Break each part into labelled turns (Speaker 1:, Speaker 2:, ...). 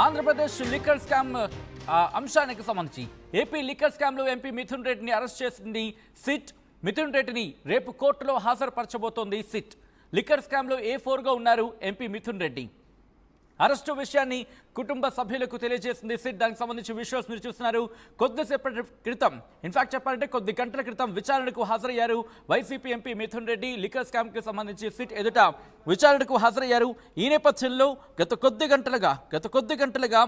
Speaker 1: Andhra Pradesh liquor scam అంశానికి సంబంధించి AP liquor స్కామ్లో ఎంపీ మిథున్ రెడ్డిని అరెస్ట్ చేసింది సిట్. మిథున్ రెడ్డిని రేపు కోర్టులో హాజరుపరచబోతోంది సిట్. లిక్కర్ స్కామ్లో A4గా ఉన్నారు ఎంపీ మిథున్ రెడ్డి. అరెస్టు విషయాన్ని కుటుంబ సభ్యులకు తెలియజేసింది సిట్. దానికి సంబంధించి విజువల్స్ మీరు చూస్తున్నారు. కొద్దిసేపటి క్రితం, ఇన్ఫాక్ట్ చెప్పాలంటే కొద్ది గంటల క్రితం విచారణకు హాజరయ్యారు వైసీపీ ఎంపీ మిథున్ రెడ్డి. లిక్కర్ స్కామ్కి సంబంధించి సిట్ ఎదుట విచారణకు హాజరయ్యారు. ఈ నేపథ్యంలో గత కొద్ది గంటలుగా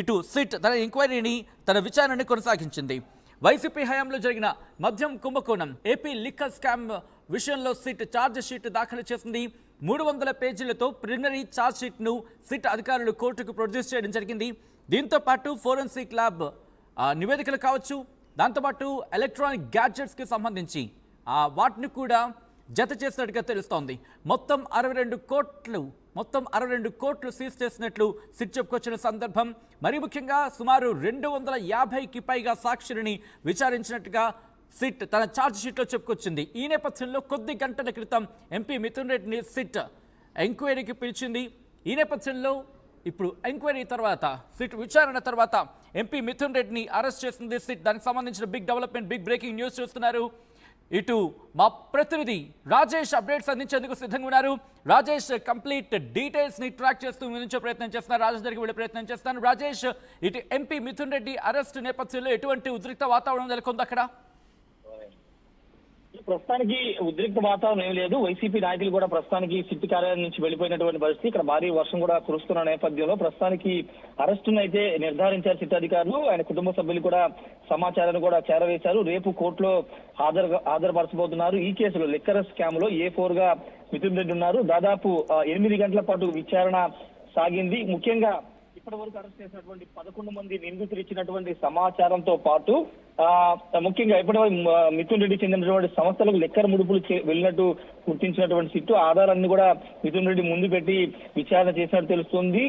Speaker 1: ఇటు సిట్ తన ఎంక్వైరీని, తన విచారణని కొనసాగించింది. వైసీపీ హయాంలో జరిగిన మద్యం కుంభకోణం, ఏపీ లిక్కర్ స్కామ్ విషయంలో సిట్ ఛార్జ్ షీట్ దాఖలు చేసింది. 300 పేజీలతో ప్రిలిమినరీ ఛార్జ్ షీట్ను సిట్ అధికారులు కోర్టుకు ప్రొడ్యూస్ చేయడం జరిగింది. దీంతో పాటు ఫోరెన్సిక్ ల్యాబ్ నివేదికలు కావచ్చు, దాంతోపాటు ఎలక్ట్రానిక్ గ్యాడ్జెట్స్కి సంబంధించి వాటిని కూడా జత చేసినట్టుగా తెలుస్తోంది. మొత్తం 62 కోట్లు సీజ్ చేసినట్లు సిట్ చెప్పుకొచ్చిన సందర్భం. మరి ముఖ్యంగా సుమారు 250కి పైగా సాక్షులని విచారించినట్టుగా సిట్ తన ఛార్జ్ షీట్లో చెప్పుకొచ్చింది. ఈ నేపథ్యంలో కొద్ది గంటల క్రితం ఎంపీ మిథున్ రెడ్డిని సిట్ ఎంక్వైరీకి పిలిచింది. ఈ నేపథ్యంలో ఇప్పుడు ఎంక్వైరీ తర్వాత, సిట్ విచారణ తర్వాత ఎంపీ మిథున్ రెడ్డిని అరెస్ట్ చేసింది సిట్. దానికి సంబంధించిన big development, big breaking news చూస్తున్నారు. ఇటు మా ప్రతినిధి రాజేష్ అప్డేట్స్ అందించేందుకు సిద్ధంగా ఉన్నారు. రాజేష్ కంప్లీట్ డీటెయిల్స్ ని ట్రాక్ చేస్తూ వినించే ప్రయత్నం చేస్తున్నారు. రాజేష్ దగ్గరికి వెళ్ళే ప్రయత్నం చేస్తాను. రాజేష్, ఇటు ఎంపీ మిథున్ రెడ్డి అరెస్ట్ నేపథ్యంలో ఎటువంటి ఉద్రిక్త వాతావరణం నెలకొంది అక్కడ?
Speaker 2: ప్రస్తుతానికి ఉద్రిక్త వాతావరణం ఏం లేదు. వైసీపీ నాయకులు కూడా ప్రస్తుతానికి సిట్ కార్యాలయం నుంచి వెళ్లిపోయినటువంటి పరిస్థితి. ఇక్కడ భారీ వర్షం కూడా కురుస్తున్న నేపథ్యంలో ప్రస్తుతానికి అరెస్టును అయితే నిర్ధారించారు సిట్ అధికారులు. ఆయన కుటుంబ సభ్యులు కూడా సమాచారాన్ని కూడా చేరవేశారు. రేపు కోర్టులో హాజరుపరచబోతున్నారు. ఈ కేసులో లిక్కర్ స్కామ్ లో A4గా మిథున్ రెడ్డి ఉన్నారు. దాదాపు 8 గంటల పాటు విచారణ సాగింది. ముఖ్యంగా ఇప్పటి వరకు అరెస్ట్ చేసినటువంటి 11 మంది నిందితులు ఇచ్చినటువంటి సమాచారంతో పాటు ముఖ్యంగా ఇప్పటివరకు మిథున్ రెడ్డి చెందినటువంటి సంస్థలకు లెక్కర్ ముడుపులు వెళ్ళినట్టు గుర్తించినటువంటి సిట్టు ఆధారాన్ని కూడా మిథున్ రెడ్డి ముందు పెట్టి విచారణ చేసినట్టు తెలుస్తుంది.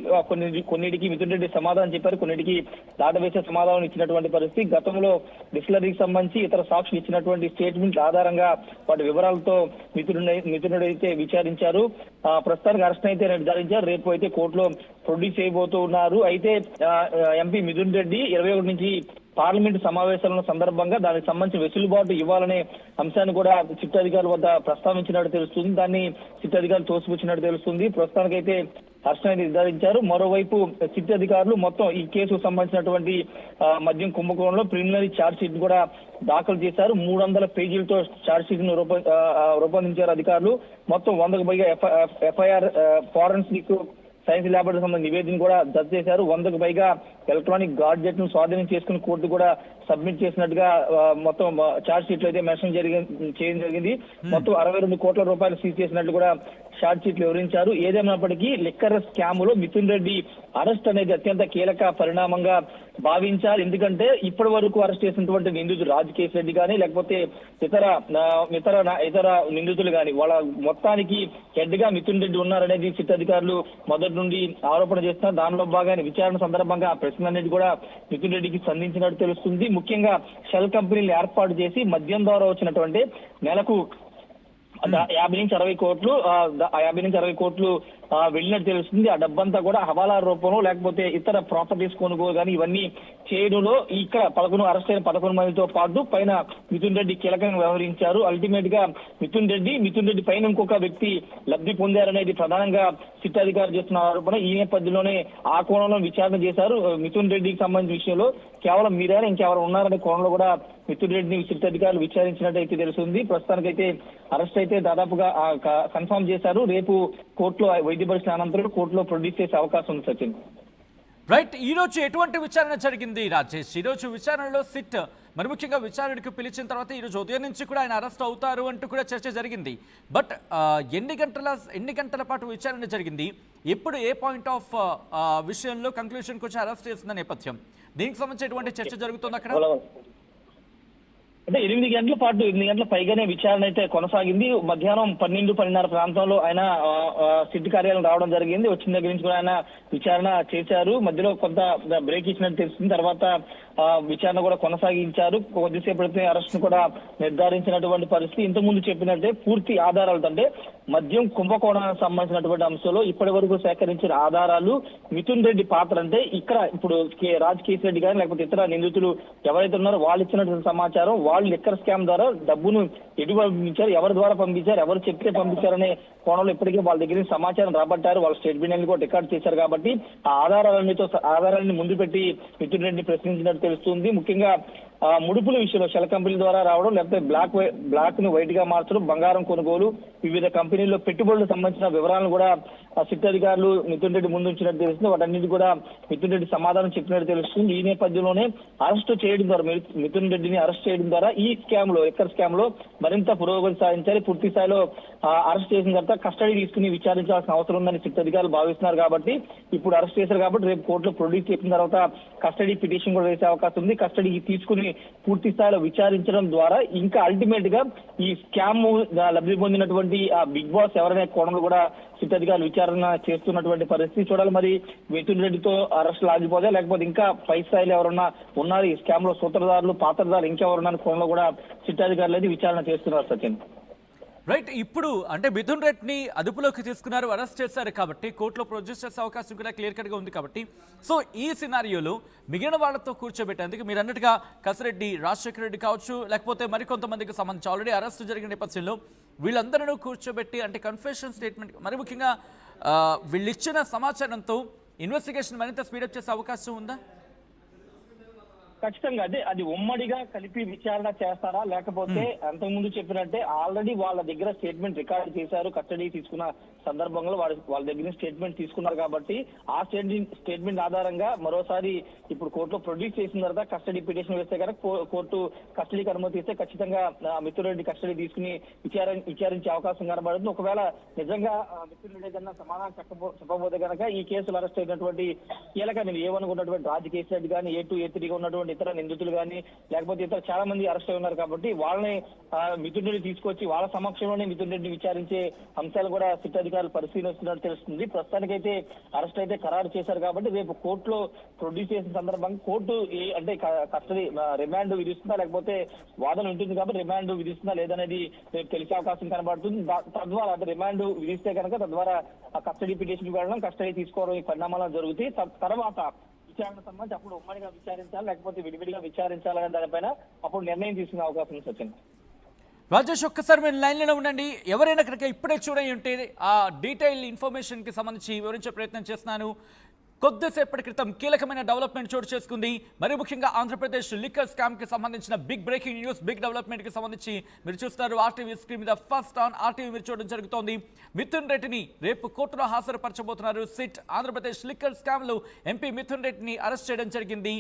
Speaker 2: కొన్నిటికి మిథున్ రెడ్డి సమాధానం చెప్పారు, కొన్నిటికి దాటవేసే సమాధానం ఇచ్చినటువంటి పరిస్థితి. గతంలో డిస్టిలరీకి సంబంధించి ఇతర సాక్షులు ఇచ్చినటువంటి స్టేట్మెంట్ ఆధారంగా వాటి వివరాలతో మిథునుడు అయితే విచారించారు. ప్రస్తుతానికి అరెస్ట్ అయితే నిర్ధారించారు. రేపు అయితే కోర్టులో ప్రొడ్యూస్ చేయబోతూ ఉన్నారు. అయితే ఎంపీ మిథున్ రెడ్డి 21 నుంచి పార్లమెంటు సమావేశాల సందర్భంగా దానికి సంబంధించి వెసులుబాటు ఇవ్వాలనే అంశాన్ని కూడా సిట్ అధికారుల వద్ద ప్రస్తావించినట్టు తెలుస్తుంది. దాన్ని సిట్ అధికారులు తోసిపుచ్చినట్టు తెలుస్తుంది. ప్రస్తుతానికైతే అరెస్ట్ అనేది నిర్ధారించారు. మరోవైపు సిట్ అధికారులు మొత్తం ఈ కేసుకు సంబంధించినటువంటి మద్యం కుంభకోణంలో ప్రిలిమినరీ ఛార్జ్ షీట్ కూడా దాఖలు చేశారు. 300 పేజీలతో ఛార్జ్ షీట్ ను రూపొందించారు అధికారులు. మొత్తం 100కు పైగా FIR ఫారెన్సిక్ సైన్స్ ల్యాబొరేటరీ సంబంధించిన నివేదికను కూడా జత చేశారు. 100కు పైగా ఎలక్ట్రానిక్ గాడ్జెట్ ను స్వాధీనం చేసుకుని కోర్టు కూడా సబ్మిట్ చేసినట్టుగా మొత్తం ఛార్జ్ షీట్ లో అయితే మెన్షన్ చేయడం జరిగింది. మొత్తం 62 కోట్ల రూపాయలు సీజ్ చేసినట్లు కూడా ఛార్జ్ షీట్ లో వివరించారు. ఏదేమైనప్పటికీ లిక్కర్ స్కామ్ లో మిథున్ రెడ్డి అరెస్ట్ అనేది అత్యంత కీలక పరిణామంగా భావించాలి. ఎందుకంటే ఇప్పటి వరకు అరెస్ట్ చేసినటువంటి నిందితులు రాజకేశ్ రెడ్డి కానీ లేకపోతే ఇతర నిందితులు కానీ వాళ్ళ మొత్తానికి హెడ్ గా మిథున్ రెడ్డి ఉన్నారనేది సిట్ అధికారులు మొదటి నుండి ఆరోపణ చేస్తున్నారు. దానిలో భాగంగా విచారణ సందర్భంగా ప్రశ్నలన్నిటి కూడా మిథున్ రెడ్డికి సంధించినట్టు తెలుస్తుంది. ముఖ్యంగా షెల్ కంపెనీలు ఏర్పాటు చేసి మద్యం ద్వారా వచ్చినటువంటి నెలకు 50 నుంచి 60 కోట్లు వెళ్ళినట్టు తెలుస్తుంది. ఆ డబ్బంతా కూడా హవాలా రూపంలో లేకపోతే ఇతర ప్రాపర్టీస్ కొనుగోలు కానీ ఇవన్నీ చేయడంలో ఇక్కడ అరెస్ట్ అయిన 11 మందితో పాటు పైన మిథున్ రెడ్డి కీలకంగా వ్యవహరించారు. అల్టిమేట్ గా మిథున్ రెడ్డి పైన ఇంకొక వ్యక్తి లబ్ధి పొందారనేది ప్రధానంగా సిట్ అధికారులు చేస్తున్న ఆరోపణ. ఈ నేపథ్యంలోనే ఆ కోణంలో విచారణ చేశారు. మిథున్ రెడ్డికి సంబంధించిన విషయంలో కేవలం మీరైనా ఇంకెవరు ఉన్నారనే కోణంలో కూడా మిథున్ రెడ్డిని సిట్ అధికారులు విచారించినట్టు అయితే తెలుస్తుంది. ప్రస్తుతానికైతే అరెస్ట్ అయితే దాదాపుగా కన్ఫర్మ్ చేశారు. రేపు కోర్టులో వైద్య పరీక్షల అనంతరం కోర్టులో ప్రొడ్యూస్ చేసే అవకాశం ఉంది. సచిన్,
Speaker 1: రైట్. ఈ రోజు ఎటువంటి విచారణ జరిగింది రాజేష్? ఈ రోజు విచారణలో సిట్ మరి ముఖ్యంగా విచారణకు పిలిచిన తర్వాత ఈ రోజు ఉదయం నుంచి కూడా ఆయన అరెస్ట్ అవుతారు అంటూ కూడా చర్చ జరిగింది. బట్ ఎన్ని గంటల పాటు విచారణ జరిగింది? ఎప్పుడు ఏ పాయింట్ ఆఫ్ విషయంలో కంక్లూషన్కి వచ్చి అరెస్ట్ చేసిన నేపథ్యం, దీనికి సంబంధించి ఎటువంటి చర్చ జరుగుతుంది అక్కడ?
Speaker 2: అంటే 8 గంటల పైగానే విచారణ అయితే కొనసాగింది. మధ్యాహ్నం 12-12:30 ప్రాంతంలో ఆయన సిట్ కార్యాలయం రావడం జరిగింది. వచ్చిన దగ్గర నుంచి కూడా ఆయన విచారణ చేశారు. మధ్యలో కొంత బ్రేక్ ఇచ్చినట్టు తెలిసింది. తర్వాత విచారణ కూడా కొనసాగించారు. కొద్దిసేపటి అరెస్ట్ ను కూడా నిర్ధారించినటువంటి పరిస్థితి. ఇంతకుముందు చెప్పినట్టే పూర్తి ఆధారాలు అంటే మద్యం కుంభకోణానికి సంబంధించినటువంటి అంశంలో ఇప్పటి వరకు సేకరించిన ఆధారాలు, మిథున్ రెడ్డి పాత్ర అంటే ఇక్కడ ఇప్పుడు రాజ్ కేసీ రెడ్డి కానీ లేకపోతే ఇతర నిందితులు ఎవరైతే ఉన్నారో వాళ్ళు ఇచ్చినటువంటి సమాచారం, వాళ్ళు లిక్కర్ స్కామ్ ద్వారా డబ్బును ఎటు పంపించారు, ఎవరి ద్వారా పంపించారు, ఎవరు చెప్తే పంపించారనే కోణంలో ఇప్పటికే వాళ్ళ దగ్గర సమాచారం రాబట్టారు. వాళ్ళ స్టేట్మెంట్ కూడా రికార్డ్ చేశారు కాబట్టి ఆ ఆధారాలని ముందు పెట్టి మిథున్ రెడ్డిని ప్రశ్నించినట్టు తెలుస్తుంది. ముఖ్యంగా ముడుపుల విషయంలో షెల్ కంపెనీల ద్వారా రావడం, లేకపోతే బ్లాక్ ను వైట్ గా మార్చడం, బంగారం కొనుగోలు, వివిధ కంపెనీల్లో పెట్టుబడులకు సంబంధించిన వివరాలను కూడా సిట్ అధికారులు మిథున్ రెడ్డి ముందు ఉంచినట్టు తెలుస్తుంది. వాటన్నిటి కూడా మిథున్ రెడ్డి సమాధానం చెప్పినట్టు తెలుస్తుంది. ఈ నేపథ్యంలోనే అరెస్ట్ చేయడం ద్వారా, మిథున్ రెడ్డిని అరెస్ట్ చేయడం ద్వారా ఈ స్కామ్ లో, లిక్కర్ స్కామ్ లో మరింత పురోగతి సాధించాలి. పూర్తి స్థాయిలో అరెస్ట్ చేసిన తర్వాత కస్టడీ తీసుకుని విచారించాల్సిన అవసరం ఉందని సిట్ అధికారులు భావిస్తున్నారు. కాబట్టి ఇప్పుడు అరెస్ట్ చేశారు కాబట్టి రేపు కోర్టులో ప్రొడ్యూస్ చేసిన తర్వాత కస్టడీ పిటిషన్ కూడా వేసే అవకాశం ఉంది. కస్టడీ తీసుకుని పూర్తి స్థాయిలో విచారించడం ద్వారా ఇంకా అల్టిమేట్ గా ఈ స్కామ్ లబ్ధి పొందినటువంటి ఆ బిగ్ బాస్ ఎవరనే కోణంలో కూడా సిట్ అధికారులు విచారణ చేస్తున్నటువంటి పరిస్థితి. చూడాలి మరి మిథున్ రెడ్డితో అరెస్ట్ లాగిపోతే, లేకపోతే ఇంకా పై స్థాయిలో ఎవరన్నా ఉన్నారు ఈ స్కామ్ లో సూత్రధారులు, పాత్రధారులు ఇంకెవరున్న కోణంలో కూడా సిట్ అధికారులు అయితే విచారణ చేస్తున్నారు. సచిన్
Speaker 1: రైట్, ఇప్పుడు అంటే మిథున్ రెడ్డిని అదుపులోకి తీసుకున్నారు, అరెస్ట్ చేశారు కాబట్టి కోర్టులో ప్రొడ్యూస్ చేసే అవకాశం కూడా క్లియర్ కట్గా ఉంది కాబట్టి సో ఈ సినారియోలో మిగిలిన వాళ్ళతో కూర్చోబెట్టేందుకు మీరు అన్నట్టుగా కసిరెడ్డి, రాజశేఖర రెడ్డి కావచ్చు, లేకపోతే మరికొంతమందికి సంబంధించి ఆల్రెడీ అరెస్ట్ జరిగిన నేపథ్యంలో వీళ్ళందరూ కూర్చోబెట్టి అంటే కన్ఫెషన్ స్టేట్మెంట్, మరి ముఖ్యంగా వీళ్ళు ఇచ్చిన సమాచారంతో ఇన్వెస్టిగేషన్ మరింత స్పీడప్ చేసే అవకాశం ఉందా?
Speaker 2: ఖచ్చితంగా అది ఉమ్మడిగా కలిపి విచారణ చేస్తారా, లేకపోతే అంతకుముందు చెప్పినట్టే ఆల్రెడీ వాళ్ళ దగ్గర స్టేట్మెంట్ రికార్డ్ చేశారు. కస్టడీ తీసుకున్న సందర్భంలో వాళ్ళ దగ్గర స్టేట్మెంట్ తీసుకున్నారు కాబట్టి ఆ స్టేట్మెంట్ ఆధారంగా మరోసారి ఇప్పుడు కోర్టులో ప్రొడ్యూస్ చేసిన తర్వాత కస్టడీ పిటిషన్ వేస్తే కనుక కోర్టు కస్టడీకి అనుమతి ఇస్తే ఖచ్చితంగా మిథున్ రెడ్డి కస్టడీ తీసుకుని విచారించే అవకాశం కనబడుతుంది. ఒకవేళ నిజంగా మిథున్ రెడ్డి కన్నా సమాధానం చెప్పబోతే కనుక ఈ కేసులో అరెస్ట్ అయినటువంటి కీలక ఏమనుకున్నటువంటి రాజ్ కేసీ రెడ్డి కానీ, A2, A3గా ఉన్నటువంటి ఇతర నిందితులు కానీ, లేకపోతే ఇతర చాలా మంది అరెస్ట్ అయి ఉన్నారు కాబట్టి వాళ్ళని మిథున్ రెడ్డి తీసుకొచ్చి వాళ్ళ సమక్షంలోనే మిథున్ రెడ్డిని విచారించే అంశాలు కూడా సిట్ అధికారులు పరిశీలిస్తున్నట్టు తెలుస్తుంది. ప్రస్తుతానికైతే అరెస్ట్ అయితే ఖరారు చేశారు కాబట్టి రేపు కోర్టులో ప్రొడ్యూస్ చేసిన సందర్భంగా కోర్టు అంటే కస్టడీ రిమాండ్ విధిస్తుందా లేకపోతే వాదన ఉంటుంది కాబట్టి రిమాండ్ విధిస్తుందా లేదనేది రేపు తెలిసే అవకాశం కనబడుతుంది. తద్వారా అంటే రిమాండ్ విధిస్తే కనుక తద్వారా కస్టడీ పిటిషన్ వెళ్ళడం, కస్టడీ తీసుకోవడం ఈ పరిణామాలు జరుగుతాయి. తర్వాత విచారణ సంబంధించి అప్పుడు ఉమ్మడిగా విచారించాలి లేకపోతే విడివిడిగా విచారించాలనే దానిపైన అప్పుడు నిర్ణయం తీసుకునే అవకాశం ఉంది. సచిన్,
Speaker 1: రాజేష్ ఒక్కసారి మీరు లైన్లోనే ఉండండి. ఎవరైనా కనుక ఇప్పుడే చూడండి ఉంటే ఆ డీటెయిల్ ఇన్ఫర్మేషన్కి సంబంధించి వివరించే ప్రయత్నం చేస్తున్నాను. కొద్దిసేపటి క్రితం కీలకమైన డెవలప్మెంట్ చోటు చేసుకుంది. మరి ముఖ్యంగా ఆంధ్రప్రదేశ్ లిక్కర్ స్కామ్కి సంబంధించిన బిగ్ బ్రేకింగ్ న్యూస్, బిగ్ డెవలప్మెంట్కి సంబంధించి మీరు చూస్తున్నారు ఆర్టీవీ స్క్రీన్ మీద. ఫస్ట్ ఆన్ ఆర్టీవీ మీరు చూడడం జరుగుతోంది. మిథున్ రెడ్డిని రేపు కోర్టులో హాజరుపరచబోతున్నారు సిట్. ఆంధ్రప్రదేశ్ లిక్కర్ స్కామ్లో ఎంపీ మిథున్ రెడ్డిని అరెస్ట్ చేయడం జరిగింది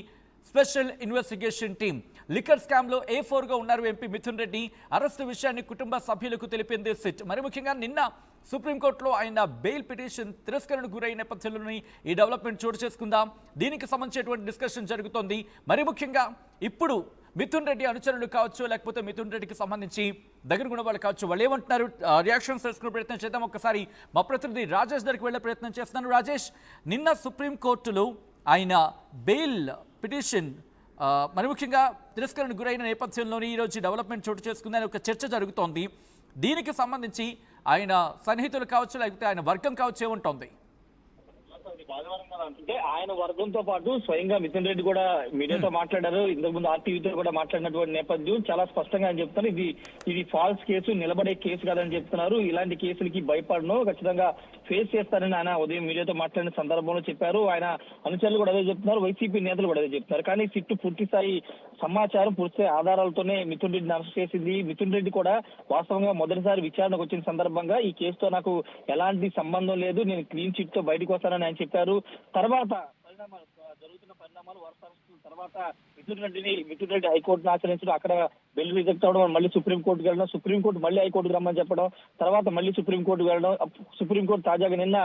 Speaker 1: స్పెషల్ ఇన్వెస్టిగేషన్ టీం. లిక్కర్ స్కామ్లో A4గా ఉన్నారు ఎంపీ మిథున్ రెడ్డి. అరెస్టు విషయాన్ని కుటుంబ సభ్యులకు తెలిపింది సిట్. మరి ముఖ్యంగా నిన్న సుప్రీంకోర్టులో ఆయన బెయిల్ పిటిషన్ తిరస్కరణకు గురైన నేపథ్యంలోని ఈ డెవలప్మెంట్ చోటు చేసుకుందాం. దీనికి సంబంధించినటువంటి డిస్కషన్ జరుగుతోంది. మరి ముఖ్యంగా ఇప్పుడు మిథున్ రెడ్డి అనుచరులు కావచ్చు, లేకపోతే మిథున్ రెడ్డికి సంబంధించి దగ్గర ఉన్న వాళ్ళు కావచ్చు, వాళ్ళు ఏమంటున్నారు రియాక్షన్స్ తెలుసుకునే ప్రయత్నం చేద్దాం. ఒకసారి మా ప్రతినిధి రాజేష్ దగ్గరికి వెళ్ళే ప్రయత్నం చేస్తున్నాను. రాజేష్, నిన్న సుప్రీంకోర్టులో ఆయన బెయిల్ పిటిషన్ మరి ముఖ్యంగా తిరస్కరణకు గురైన నేపథ్యంలోని ఈరోజు డెవలప్మెంట్ చోటు చేసుకుందని ఒక చర్చ జరుగుతోంది. దీనికి సంబంధించి ఆయన సన్నిహితులు కావచ్చు, లేకపోతే ఆయన వర్గం కావచ్చు, ఏముంటోంది?
Speaker 2: అంటే ఆయన వర్గంతో పాటు స్వయంగా మిథున్ రెడ్డి కూడా మీడియాతో మాట్లాడారు. ఇంతకుముందు ఆర్టీవీతో కూడా మాట్లాడినటువంటి నేపథ్యం చాలా స్పష్టంగా ఆయన చెప్తున్నారు. ఇది ఫాల్స్ కేసు, నిలబడే కేసు కాదని చెప్తున్నారు. ఇలాంటి కేసులకి భయపడను, ఖచ్చితంగా ఫేస్ చేస్తానని ఆయన ఉదయం మీడియాతో మాట్లాడిన సందర్భంలో చెప్పారు. ఆయన అనుచరులు కూడా అదే చెప్తున్నారు, వైసీపీ నేతలు కూడా అదే చెప్తున్నారు. కానీ సిట్టు పూర్తి స్థాయి సమాచారం, పూర్తి ఆధారాలతోనే మిథున్ రెడ్డిని అరెస్ట్ చేసింది. మిథున్ రెడ్డి కూడా వాస్తవంగా మొదటిసారి విచారణకు వచ్చిన సందర్భంగా ఈ కేసుతో నాకు ఎలాంటి సంబంధం లేదు, నేను క్లీన్ చిట్ తో బయటకు వస్తానని ఆయన చెప్పారు. తర్వాత జరుగుతున్న పరిణామాలు వరుస తర్వాత మిథున్ రెడ్డి హైకోర్టును ఆశ్రయించడం, అక్కడ బెయిల్ రిజెక్ట్ అవడం, మళ్ళీ సుప్రీంకోర్టుకు వెళ్ళడం, సుప్రీంకోర్టు మళ్ళీ హైకోర్టుకు రమ్మని చెప్పడం, తర్వాత మళ్ళీ సుప్రీంకోర్టుకు వెళ్ళడం, సుప్రీంకోర్టు తాజాగా నిన్న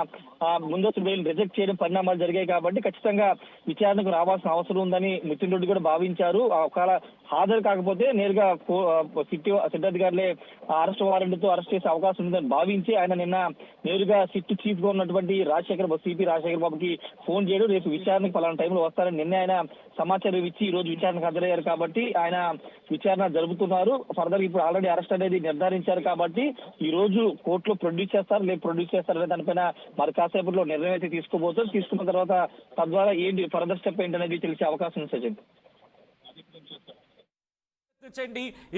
Speaker 2: ముందస్తు బెయిల్ రిజెక్ట్ చేయడం పరిణామాలు జరిగాయి. కాబట్టి ఖచ్చితంగా విచారణకు రావాల్సిన అవసరం ఉందని మిథున్ రెడ్డి కూడా భావించారు. ఒకవేళ హాజరు కాకపోతే నేరుగా సిట్ అధికారులే అరెస్ట్ వారెంట్తో అరెస్ట్ చేసే అవకాశం ఉందని భావించి ఆయన నిన్న నేరుగా సిట్ చీఫ్ గా ఉన్నటువంటి సిపి రాజశేఖర్ బాబుకి ఫోన్ చేయడం, రేపు విచారణకు పలానా టైంలో వస్తారని నిన్న ఆయన సమాచారం ఇచ్చి ఈ రోజు విచారణకు హాజరయ్యారు కాబట్టి ఆయన విచారణ జరుపుతున్నారు. ఫర్దర్ ఇప్పుడు ఆల్రెడీ అరెస్ట్ అనేది నిర్ధారించారు కాబట్టి ఈ రోజు కోర్టులో ప్రొడ్యూస్ చేస్తారు, లేక ప్రొడ్యూస్ చేస్తారనే దానిపైన మరి కాసేపట్లో నిర్ణయం అయితే తీసుకోబోతారు. తీసుకున్న తర్వాత తద్వారా ఏంటి ఫర్దర్ స్టెప్ ఏంటనేది తెలిసే అవకాశం ఉంది సచిన్.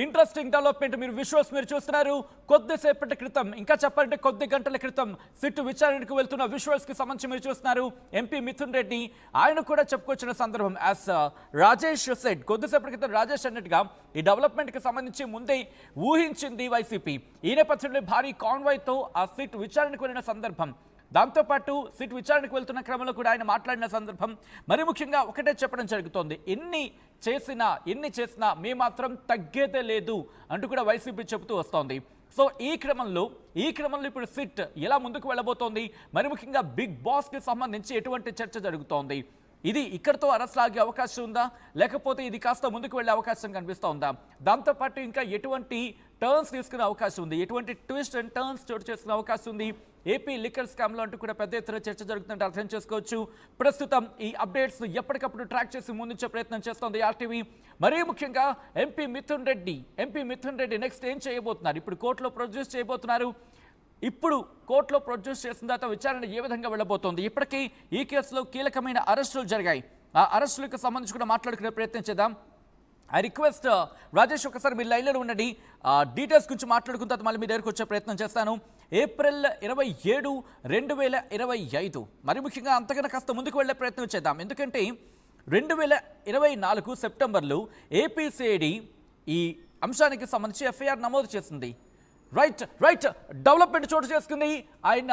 Speaker 1: ఇంట్రెస్టింగ్ డెవలప్మెంట్ మీరు విజువల్స్ మీరు చూస్తున్నారు. కొద్దిసేపటి క్రితం, ఇంకా చెప్పాలంటే కొద్ది గంటల క్రితం సిట్టు విచారణకు వెళ్తున్న విజువల్స్ కి సంబంధించి మీరు చూస్తున్నారు. ఎంపీ మిథున్ రెడ్డి ఆయన కూడా చెప్పుకొచ్చిన సందర్భం యాజ్ రాజేష్ సెడ్, కొద్దిసేపటి క్రితం రాజేష్ అన్నట్టుగా ఈ డెవలప్మెంట్ కి సంబంధించి ముందే ఊహించింది వైసీపీ. ఈ నేపథ్యంలో భారీ కాన్వాయ్తో ఆ సిట్ విచారణకు వెళ్ళిన సందర్భం, దాంతోపాటు సిట్ విచారణకు వెళ్తున్న క్రమంలో కూడా ఆయన మాట్లాడిన సందర్భం, మరి ముఖ్యంగా ఒకటే చెప్పడం జరుగుతోంది, ఎన్ని చేసినా మేము మాత్రం తగ్గేదే లేదు అంటూ కూడా వైసీపీ చెబుతూ వస్తోంది. సో ఈ క్రమంలో ఇప్పుడు సిట్ ఎలా ముందుకు వెళ్ళబోతోంది, మరి ముఖ్యంగా బిగ్ బాస్ కి సంబంధించి ఎటువంటి చర్చ జరుగుతోంది, ఇది ఇక్కడతో అరెస్ట్ ఆగే అవకాశం ఉందా, లేకపోతే ఇది కాస్త ముందుకు వెళ్ళే అవకాశం కనిపిస్తూ ఉందా, దాంతోపాటు ఇంకా ఎటువంటి టర్న్స్ తీసుకునే అవకాశం ఉంది, ఎటువంటి ట్విస్ట్ అండ్ టర్న్స్ చోటు చేసుకునే అవకాశం ఉంది ఏపీ లిక్కర్ స్కామ్లో అంటూ కూడా పెద్ద ఎత్తున చర్చ జరుగుతుంటే అర్థం చేసుకోవచ్చు. ప్రస్తుతం ఈ అప్డేట్స్ ఎప్పటికప్పుడు ట్రాక్ చేసి ముందుంచే ప్రయత్నం చేస్తోంది ఆర్టీవీ. మరీ ముఖ్యంగా ఎంపీ మిథున్ రెడ్డి నెక్స్ట్ ఏం చేయబోతున్నారు, ఇప్పుడు కోర్టులో ప్రొడ్యూస్ చేయబోతున్నారు. ఇప్పుడు కోర్టులో ప్రొడ్యూస్ చేసిన తర్వాత విచారణ ఏ విధంగా వెళ్ళబోతోంది, ఇప్పటికీ ఈ కేసులో కీలకమైన అరెస్టులు జరిగాయి. ఆ అరెస్టులకు సంబంధించి కూడా మాట్లాడుకునే ప్రయత్నం చేద్దాం. ఐ రిక్వెస్ట్ రాజేష్ ఒకసారి మీ లైన్లో ఉండండి. డీటెయిల్స్ గురించి మాట్లాడుకున్న తర్వాత మళ్ళీ మీ దగ్గరకు వచ్చే ప్రయత్నం చేస్తాను. ఏప్రిల్ 27, 2025 మరి ముఖ్యంగా అంతకన్నా కాస్త ముందుకు వెళ్ళే ప్రయత్నం చేద్దాం. ఎందుకంటే 2024 సెప్టెంబర్లో ఏపీసీఐడి ఈ అంశానికి సంబంధించి ఎఫ్ఐఆర్ నమోదు చేసింది. రైట్ డెవలప్మెంట్ చోటు చేసుకుంది. ఆయన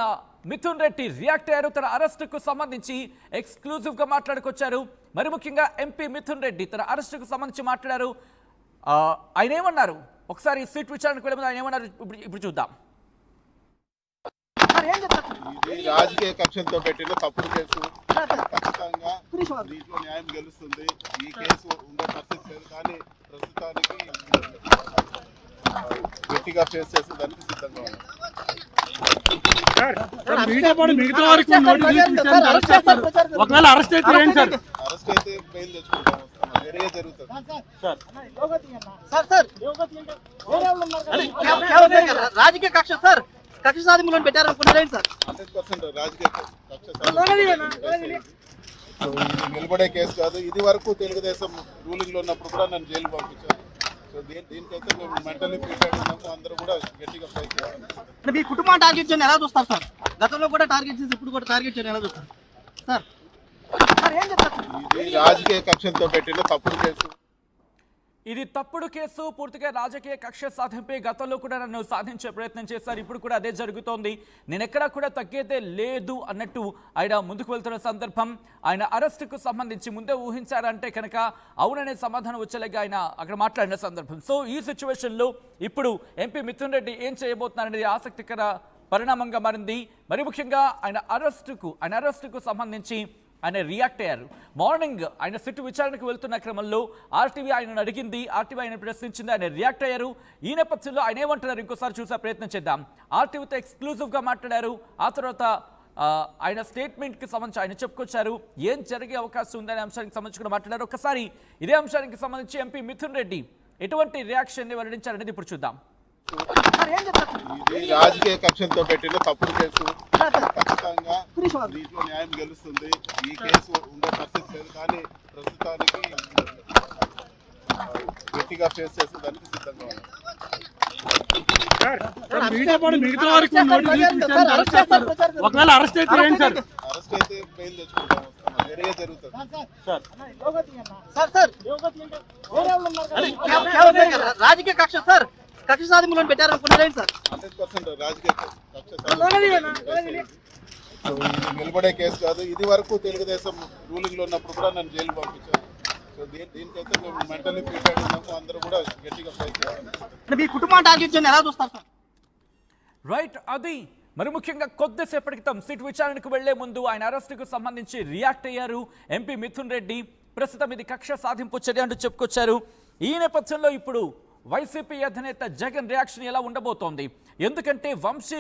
Speaker 1: మిథున్ రెడ్డి రియాక్ట్ అయ్యారు, తన అరెస్టుకు సంబంధించి ఎక్స్క్లూజివ్గా మాట్లాడుకొచ్చారు. మరి ముఖ్యంగా ఎంపీ మిథున్ రెడ్డి తన అరెస్టుకు సంబంధించి మాట్లాడారు. ఆయన ఏమన్నారు, ఒకసారి సీట్ విచారణకు వెళ్ళే ముందు ఆయన ఏమన్నారు ఇప్పుడు చూద్దాం.
Speaker 3: ఇది రాజకీయ కక్షలతో పెట్టిన తప్పుడు కేసు. ఖచ్చితంగా దీంట్లో న్యాయం గెలుస్తుంది. ఈ కేసు ఉండే పరిస్థితి లేదు, కానీ ప్రస్తుతానికి గట్టిగా ఫేస్ చేసేదానికి సిద్ధంగా ఉన్నాం. అరెస్ట్ అయితే బెయిల్ తెచ్చుకుంటాం, వేరే జరుగుతుంది.
Speaker 4: రాజకీయ కక్ష సార్, కక్ష సాధింపులో పెట్టారనుకుంటారేంటి సార్?
Speaker 3: 100% రాజకీయ కక్ష నిలబడే కేసు కాదు. ఇది వరకు తెలుగుదేశం రూలింగ్ లో ఉన్నప్పుడు కూడా నన్ను జైలు పంపించారు. సో దీనికైతే మేము మెంటల్లీ ప్రిపేర్డ్ ఉన్నాము. అందరూ కూడా గట్టిగా ఫైట్ చేయాలి.
Speaker 4: మీ కుటుంబాన్ని టార్గెట్ చేయని ఎలా చూస్తారు సార్? గతంలో కూడా టార్గెట్ చేసి ఇప్పుడు కూడా టార్గెట్ చేయని ఎలా చూస్తారు సార్? ఏం చెప్తారు?
Speaker 3: ఇది రాజకీయ కక్షలతో పెట్టిన తప్పుడు కేసు.
Speaker 1: ఇది తప్పుడు కేసు, పూర్తిగా రాజకీయ కక్ష సాధింపే. గతంలో కూడా నన్ను సాధించే ప్రయత్నం చేశారు, ఇప్పుడు కూడా అదే జరుగుతోంది, నేను ఎక్కడా కూడా తగ్గేదే లేదు అన్నట్టు ఆయన ముందుకు వెళ్తున్న సందర్భం. ఆయన అరెస్టుకు సంబంధించి ముందే ఊహించారంటే కనుక అవుననే సమాధానం వచ్చేలాగా ఆయన అక్కడ మాట్లాడిన సందర్భం. సో ఈ సిచ్యువేషన్లో ఇప్పుడు ఎంపీ మిథున్ రెడ్డి ఏం చేయబోతున్నారనేది ఆసక్తికర పరిణామంగా మారింది. మరి ముఖ్యంగా ఆయన అరెస్టుకు సంబంధించి ఆయన రియాక్ట్ అయ్యారు. మార్నింగ్ ఆయన సిట్ విచారణకు వెళ్తున్న క్రమంలో ఆర్టీవీ ఆయనను అడిగింది, ఆర్టీవీ ఆయన ప్రశ్నించింది, ఆయన రియాక్ట్ అయ్యారు. ఈ నేపథ్యంలో ఆయన ఏమంటున్నారు ఇంకోసారి చూసే ప్రయత్నం చేద్దాం. ఆర్టీవీతో ఎక్స్క్లూజివ్గా మాట్లాడారు. ఆ తర్వాత ఆయన స్టేట్మెంట్కి సంబంధించి ఆయన చెప్పుకొచ్చారు, ఏం జరిగే అవకాశం ఉందనే అంశానికి సంబంధించి కూడా మాట్లాడారు. ఒకసారి ఇదే అంశానికి సంబంధించి ఎంపీ మిథున్ రెడ్డి ఎటువంటి రియాక్షన్ని వెల్లడించారనేది ఇప్పుడు చూద్దాం.
Speaker 3: ఇది రాజకీయ కక్షలతో పెట్టిన తప్పుడు కేసు. ఖచ్చితంగా దీంట్లో న్యాయం గెలుస్తుంది. ఈ కేసు ఉండే పరిస్థితి లేదు, కానీ ప్రస్తుతానికి గట్టిగా ఫేస్ చేసేదానికి సిద్ధంగా ఉన్నాం. అరెస్ట్ అయితే బెయిల్ తెచ్చుకుంటాం, వేరే జరుగుతుంది.
Speaker 4: రాజకీయ కక్ష సార్, కక్ష సాధింపులో పెట్టారనుకుంటారేంటి సార్?
Speaker 3: 100% రాజకీయ కక్ష నిలబడే కేసు కాదు. ఇది వరకు తెలుగుదేశం రూలింగ్ లో ఉన్నప్పుడు కూడా నన్ను జైలు పంపించారు. సో దీనికైతే మేము మెంటల్లీ ప్రిపేర్డ్ ఉన్నాము. అందరూ కూడా గట్టిగా ఫైట్ చేయాలి.
Speaker 4: మీ కుటుంబాన్ని టార్గెట్ చేయని ఎలా చూస్తారు సార్?
Speaker 1: రైట్, అది మరి ముఖ్యంగా కొద్దిసేపటి క్రితం సిట్ విచారణకు వెళ్లే ముందు ఆయన అరెస్టుకు సంబంధించి రియాక్ట్ అయ్యారు ఎంపీ మిథున్ రెడ్డి. ప్రస్తుతం ఇది కక్ష సాధింపు చర్య అంటూ చెప్పుకొచ్చారు. ఈ నేపథ్యంలో ఇప్పుడు వైసీపీ అధినేత జగన్ రియాక్షన్ ఎలా ఉండబోతోంది, ఎందుకంటే వంశీ